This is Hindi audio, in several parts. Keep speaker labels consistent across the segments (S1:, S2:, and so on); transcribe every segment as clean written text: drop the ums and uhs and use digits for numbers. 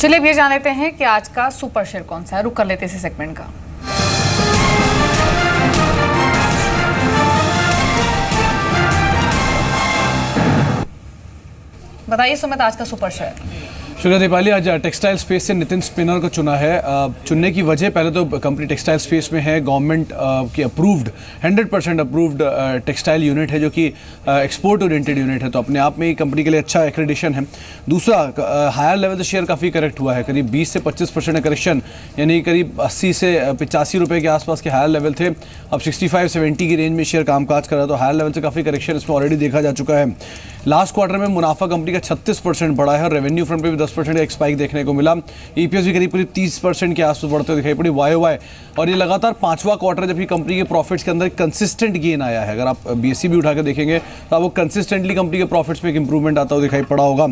S1: चलिए अब ये जान लेते हैं कि आज का सुपर शेयर कौन सा है। रुक कर लेते हैं इसी सेगमेंट का। बताइए सुमित, आज का सुपर शेयर।
S2: शुक्रिया दीपाली। आज टेक्सटाइल स्पेस से नितिन स्पिनर को चुना है। चुनने की वजह पहले तो कंपनी टेक्सटाइल स्पेस में है, गवर्नमेंट की अप्रूव्ड 100% अप्रूव्ड टेक्सटाइल यूनिट है जो कि एक्सपोर्ट ओरिएंटेड यूनिट है, तो अपने आप में ही कंपनी के लिए अच्छा एक्रेडिशन है। दूसरा, हायर लेवल से शेयर काफ़ी करेक्ट हुआ है, करीब 20 से 25% करेक्शन, यानी करीब 80 से 85 रुपये के आसपास के हायर लेवल थे। अब 65-70 की रेंज में शेयर कामकाज कर रहा है, तो हायर लेवल से काफ़ी करेक्शन इसमें ऑलरेडी देखा जा चुका है। लास्ट क्वार्टर में मुनाफा कंपनी का 36% बढ़ा है और रेवेन्यू फ्रंट पे भी 10% का एक स्पाइक देखने को मिला। ईपीएस भी करीब 30% के आसपास बढ़ते हुए दिखाई पड़ी YOY, और ये लगातार 5वां क्वार्टर जबकि कंपनी के प्रॉफिट्स के अंदर कंसिस्टेंट गेन आया है। अगर आप BSE भी उठा के देखेंगे तो आपको कंसिस्टेंटली कंपनी के प्रॉफिट्स में एक इंप्रूवमेंट आता हुआ दिखाई पड़ा होगा।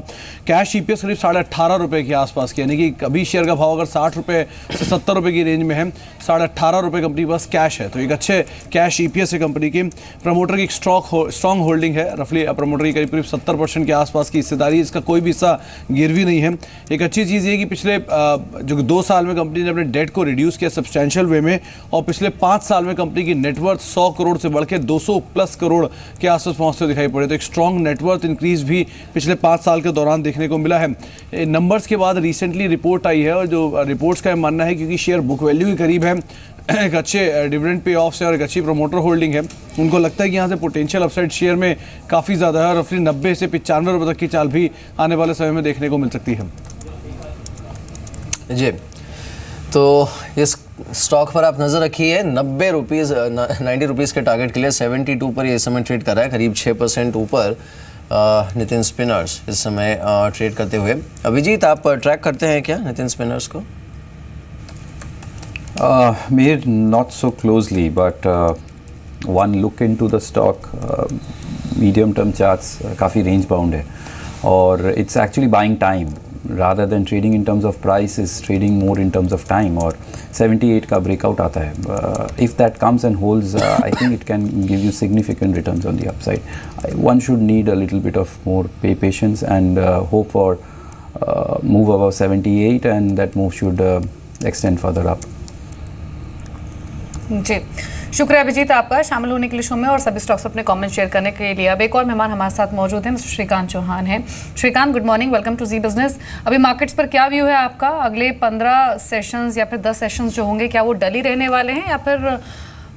S2: कैश EPS करीब 18.5 रुपये के आसपास की, यानी कि अभी शेयर का भाव अगर 60 रुपये से 70 रुपये की रेंज में है, 18.5 रुपये कंपनी के पास कैश है, तो एक अच्छे कैश EPS है कंपनी की। प्रमोटर की एक स्ट्रॉन्ग होल्डिंग है, रफली प्रमोटर की करीब 70% के आसपास की हिस्सेदारी, इसका कोई भी हिस्सा गिरवी नहीं है। एक अच्छी चीज़ ये कि पिछले जो 2 साल में कंपनी ने अपने डेट को रिड्यूस किया सब्सटेंशियल वे में, और पिछले 5 साल में कंपनी की नेटवर्थ 100 करोड़ से बढ़ के 200+ करोड़ के आसपास पहुंचते दिखाई पड़े। तो एक स्ट्रॉन्ग नेटवर्थ इंक्रीज भी पिछले 5 साल के दौरान देखने को मिला है। नंबर्स के बाद रिसेंटली रिपोर्ट आई है, और जो रिपोर्ट्स का मानना है क्योंकि शेयर बुक वैल्यू के करीब है, एक अच्छे डिविडेंड पे ऑफ से और एक अच्छी प्रमोटर होल्डिंग है, उनको लगता है कि यहाँ से पोटेंशियल अपसाइड शेयर में काफ़ी ज़्यादा है, और रफली 90 से 95 रुपये तक की चाल भी आने वाले समय में देखने को मिल सकती है।
S3: जी, तो इस स्टॉक पर आप नज़र रखिए। 90 रुपीज़ के टारगेट के लिए 72 पर ये इस समय ट्रेड कर रहा है, करीब 6% ऊपर नितिन स्पिनर्स इस समय ट्रेड करते हुए। अभिजीत, आप ट्रैक करते हैं क्या नितिन स्पिनर्स को?
S4: Mir not so closely, but one look into the stock, medium term charts काफ़ी range bound है, और it's actually buying time rather than trading in terms of price, is trading more in terms of time, और 78 का breakout आता है। If that comes and holds, I think it can give you significant returns on the upside. One should need a little bit of more patience and hope for move above 78, and that move should extend further up.
S1: जी, शुक्रिया अभिजीत आपका शामिल होने के लिए शो में और सभी स्टॉक्स अपने कमेंट शेयर करने के लिए। अब एक और मेहमान हमारे साथ मौजूद हैं, मिस्टर श्रीकांत चौहान हैं। Shrikant, good morning, welcome to Zee Business. अभी मार्केट्स पर क्या व्यू है आपका? अगले 15 सेशंस या फिर 10 सेशंस जो होंगे, क्या वो डल ही रहने वाले हैं या फिर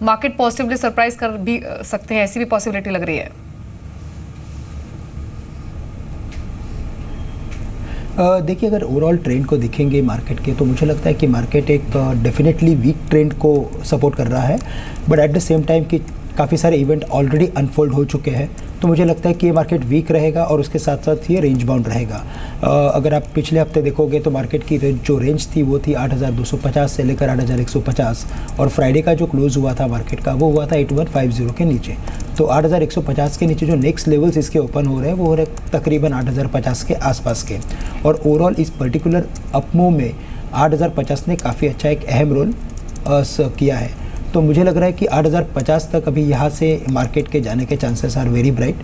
S1: मार्केट पॉजिटिवली सरप्राइज कर भी सकते हैं? ऐसी भी पॉसिबिलिटी लग रही है।
S5: देखिए, अगर ओवरऑल ट्रेंड को देखेंगे मार्केट के, तो मुझे लगता है कि मार्केट एक डेफिनेटली वीक ट्रेंड को सपोर्ट कर रहा है, but at the same time कि काफ़ी सारे इवेंट ऑलरेडी अनफोल्ड हो चुके हैं, तो मुझे लगता है कि ये मार्केट वीक रहेगा और उसके साथ साथ ये रेंज बाउंड रहेगा। अगर आप पिछले हफ्ते देखोगे तो मार्केट की जो रेंज थी वो थी 8,250 से लेकर 8,150, और फ्राइडे का जो क्लोज हुआ था मार्केट का वो हुआ था 8150 के नीचे। तो 8,150 के नीचे जो नेक्स्ट लेवल्स इसके ओपन हो रहे हैं वो हो रहे तकरीबन 8,050 के आसपास के, और ओवरऑल इस पर्टिकुलर अपमूव में 8,050 ने काफ़ी अच्छा एक अहम रोल किया है। तो मुझे लग रहा है कि 8,050 तक अभी यहाँ से मार्केट के जाने के चांसेस आर वेरी ब्राइट।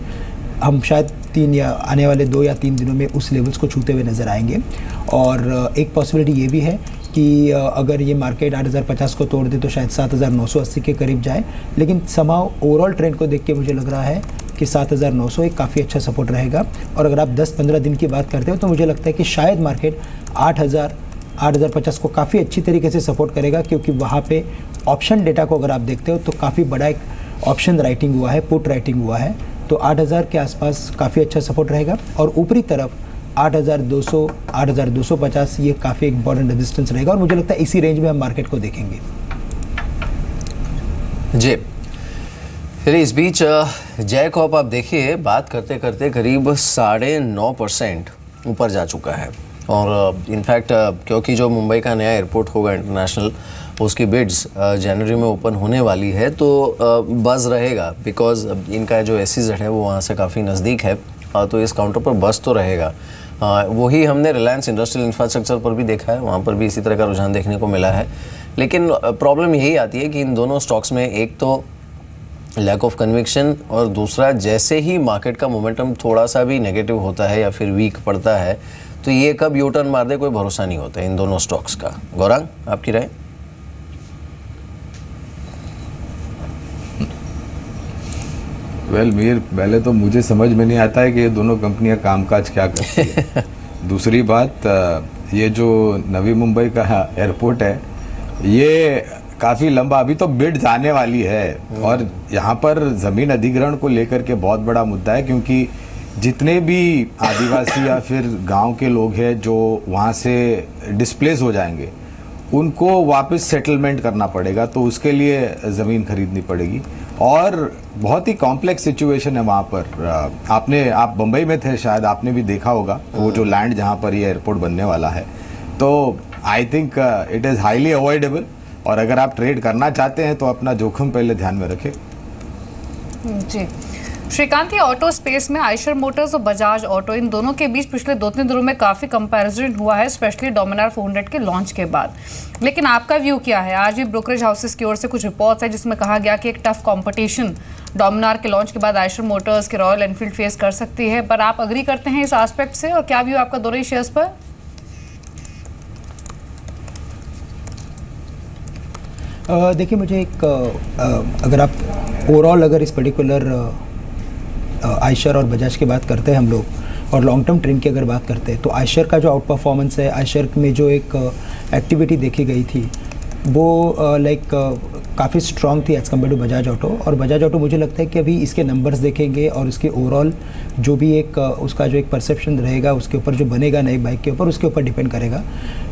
S5: हम शायद 3 या आने वाले 2 या 3 दिनों में उस लेवल्स को छूते हुए नज़र आएंगे। और एक पॉसिबिलिटी ये भी है कि अगर ये मार्केट 8,050 को तोड़ दे तो शायद 7,980 के करीब जाए, लेकिन समाव ओवरऑल ट्रेंड को देख के मुझे लग रहा है कि 7,900 एक काफ़ी अच्छा सपोर्ट रहेगा। और अगर आप 10-15 दिन की बात करते हो तो मुझे लगता है कि शायद मार्केट 8,050 को काफ़ी अच्छी तरीके से सपोर्ट करेगा, क्योंकि वहाँ पे ऑप्शन डेटा को अगर आप देखते हो तो काफ़ी बड़ा एक ऑप्शन राइटिंग हुआ है, पुट राइटिंग हुआ है। तो 8,000 के आसपास काफ़ी अच्छा सपोर्ट रहेगा, और ऊपरी तरफ 8,200, 8,250 ये काफ़ी इंपॉर्टेंट रेजिस्टेंस रहेगा, और मुझे लगता है इसी रेंज में हम मार्केट को देखेंगे।
S3: जी, चलिए इस बीच जय कॉप आप देखिए, बात करते करते करीब 9.5% ऊपर जा चुका है, और इनफैक्ट क्योंकि जो मुंबई का नया एयरपोर्ट होगा इंटरनेशनल, उसकी बिड्स जनवरी में ओपन होने वाली है, तो बज़ रहेगा, बिकॉज इनका जो SEZ है वो वहाँ से काफ़ी नज़दीक है, तो इस काउंटर पर बज़ तो रहेगा। वही हमने रिलायंस इंडस्ट्रियल इंफ्रास्ट्रक्चर पर भी देखा है, वहाँ पर भी इसी तरह का रुझान देखने को मिला है। लेकिन प्रॉब्लम यही आती है कि इन दोनों स्टॉक्स में एक तो लैक ऑफ कन्विक्शन, और दूसरा जैसे ही मार्केट का मोमेंटम थोड़ा सा भी नेगेटिव होता है या फिर वीक पड़ता है, तो ये कब यू टर्न मार दे कोई भरोसा नहीं होता इन दोनों स्टॉक्स का। गौरांग, आपकी राय?
S6: वेल मीर, पहले तो मुझे समझ में नहीं आता है कि ये दोनों कंपनियां कामकाज क्या करती है। दूसरी बात, ये जो नवी मुंबई का एयरपोर्ट है ये काफ़ी लंबा, अभी तो बिड जाने वाली है और यहाँ पर ज़मीन अधिग्रहण को लेकर के बहुत बड़ा मुद्दा है, क्योंकि जितने भी आदिवासी या फिर गांव के लोग हैं जो वहाँ से डिस्प्लेस हो जाएंगे उनको वापस सेटलमेंट करना पड़ेगा, तो उसके लिए ज़मीन खरीदनी पड़ेगी और बहुत ही कॉम्प्लेक्स सिचुएशन है वहाँ पर। आप बम्बई में थे शायद, आपने भी देखा होगा वो जो लैंड जहाँ पर ये एयरपोर्ट बनने वाला है। तो I think it is highly avoidable और अगर आप ट्रेड करना चाहते हैं तो अपना जोखिम पहले ध्यान में रखें।
S1: जी श्रीकांत, ये ऑटो स्पेस में आयशर मोटर्स और बजाज ऑटो, इन दोनों के बीच पिछले 2-3 दिनों में काफ़ी कंपैरिजन हुआ है, स्पेशली डोमिनार 400 के लॉन्च के बाद। लेकिन आपका व्यू क्या है? आज भी ब्रोकरेज हाउसेस की ओर से कुछ रिपोर्ट्स है जिसमें कहा गया कि एक टफ कंपटीशन डोमिनार के लॉन्च के बाद आयशर मोटर्स के रॉयल एनफील्ड फेस कर सकती है, पर आप अग्री करते हैं इस एस्पेक्ट से और क्या व्यू आपका दोनों ही शेयर्स पर?
S5: देखिए, मुझे एक अगर आप ओवरऑल अगर इस पर्टिकुलर आयशर और बजाज की बात करते हैं हम लोग और लॉन्ग टर्म ट्रेंड की अगर बात करते हैं तो आयशर का जो आउट परफॉर्मेंस है, आयशर में जो एक एक्टिविटी देखी गई थी वो लाइक काफ़ी स्ट्रॉन्ग थी as compared to Bajaj Auto. और बजाज ऑटो मुझे लगता है कि अभी इसके नंबर्स देखेंगे और उसके ओवरऑल जो भी एक उसका जो एक परसेप्शन रहेगा उसके ऊपर जो बनेगा नई बाइक के ऊपर, उसके ऊपर डिपेंड करेगा।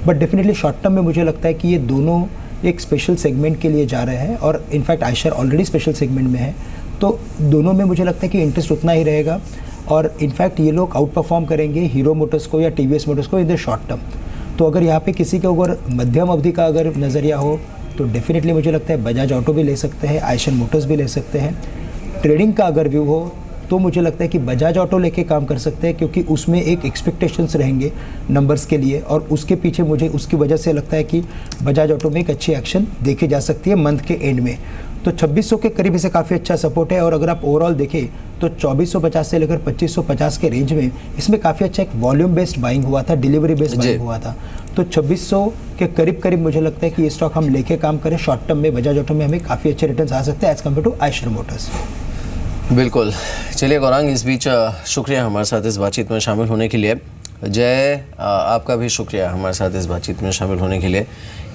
S5: बट डेफिनेटली शॉर्ट टर्म में मुझे लगता है कि ये दोनों एक स्पेशल सेगमेंट के लिए जा रहे हैं और in fact Eicher already special segment में है, तो दोनों में मुझे लगता है कि इंटरेस्ट उतना ही रहेगा और इनफैक्ट ये लोग आउट परफॉर्म करेंगे हीरो मोटर्स को या टीवीएस मोटर्स को इन द शॉर्ट टर्म। तो अगर यहाँ पे किसी के अगर मध्यम अवधि का अगर नज़रिया हो तो डेफिनेटली मुझे लगता है बजाज ऑटो भी ले सकते हैं, आयशर मोटर्स भी ले सकते हैं। ट्रेडिंग का अगर व्यू हो तो मुझे लगता है कि बजाज ऑटो लेके काम कर सकते हैं, क्योंकि उसमें एक एक्सपेक्टेशंस रहेंगे नंबर्स के लिए और उसके पीछे मुझे उसकी वजह से लगता है कि बजाज ऑटो में एक अच्छी एक्शन देखी जा सकती है मंथ के एंड में। तो 2600 के करीब इसे काफ़ी अच्छा सपोर्ट है और अगर आप ओवरऑल देखें तो 2450 से लेकर 2550 के रेंज में इसमें काफ़ी अच्छा एक वॉल्यूम बेस्ड बाइंग हुआ था, डिलीवरी बेस्ड बाइंग हुआ था। तो 2600 के करीब करीब मुझे लगता है कि ये स्टॉक हम लेके काम करें शॉर्ट टर्म में बजाज ऑटो में हमें काफ़ी अच्छे रिटर्न्स आ सकते हैं as compared to Eicher Motors.
S3: बिल्कुल। चलिए गौरांग, इस बीच शुक्रिया हमारे साथ इस बातचीत में शामिल होने के लिए। जय, आपका भी शुक्रिया हमारे साथ इस बातचीत में शामिल होने के लिए।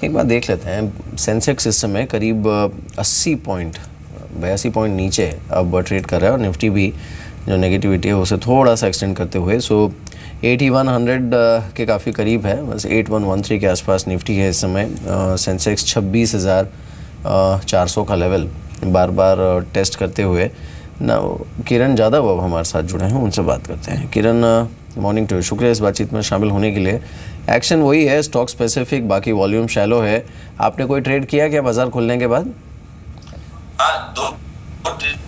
S3: एक बात देख लेते हैं, सेंसेक्स इस समय करीब 82 पॉइंट नीचे अब ट्रेड कर रहा है और निफ्टी भी जो नेगेटिविटी है उसे थोड़ा सा एक्सटेंड करते हुए 8100 के काफ़ी करीब है, बस 8113 के आसपास निफ्टी है इस समय। सेंसेक्स 26,400 का लेवल बार बार टेस्ट करते हुए ना। किरण यादव अब हमारे साथ जुड़े हैं, उनसे बात करते हैं। किरण, मॉर्निंग टू, शुक्रिया इस बातचीत में शामिल होने के लिए। एक्शन वही है, स्टॉक स्पेसिफिक, बाकी वॉल्यूम शैलो है। आपने कोई ट्रेड किया क्या बाजार खुलने के बाद?
S7: हाँ, दो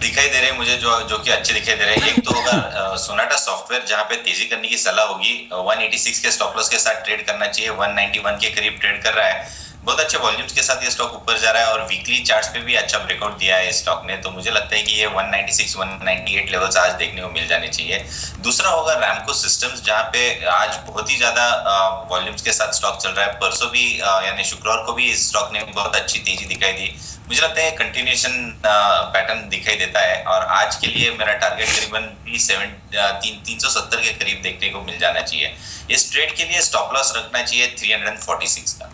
S7: दिखाई दे रहे हैं मुझे जो कि अच्छे दिखाई दे रहे हैं। एक तो होगा सोनाटा सॉफ्टवेयर, जहां पे तेजी करने की सलाह होगी। 186 के स्टॉप लॉस के साथ ट्रेड करना चाहिए, 191 के करीब ट्रेड कर रहा है। बहुत अच्छे वॉल्यूम्स के साथ ये स्टॉक ऊपर जा रहा है और वीकली चार्ट्स पे भी अच्छा ब्रेकआउट दिया है इस स्टॉक ने। तो मुझे लगता है कि ये 196 198 लेवल्स आज देखने को मिल जाने चाहिए। दूसरा होगा रैमको सिस्टम्स, जहां पे आज बहुत ही ज्यादा वॉल्यूम्स के साथ स्टॉक चल रहा है। परसों भी यानी शुक्रवार को भी इस स्टॉक ने बहुत अच्छी तेजी दिखाई दी। मुझे लगता है कंटिन्यूएशन पैटर्न दिखाई देता है और आज के लिए मेरा टारगेट करीबन 370 के करीब देखने को मिल जाना चाहिए। इस ट्रेड के लिए स्टॉप लॉस रखना चाहिए 346 का।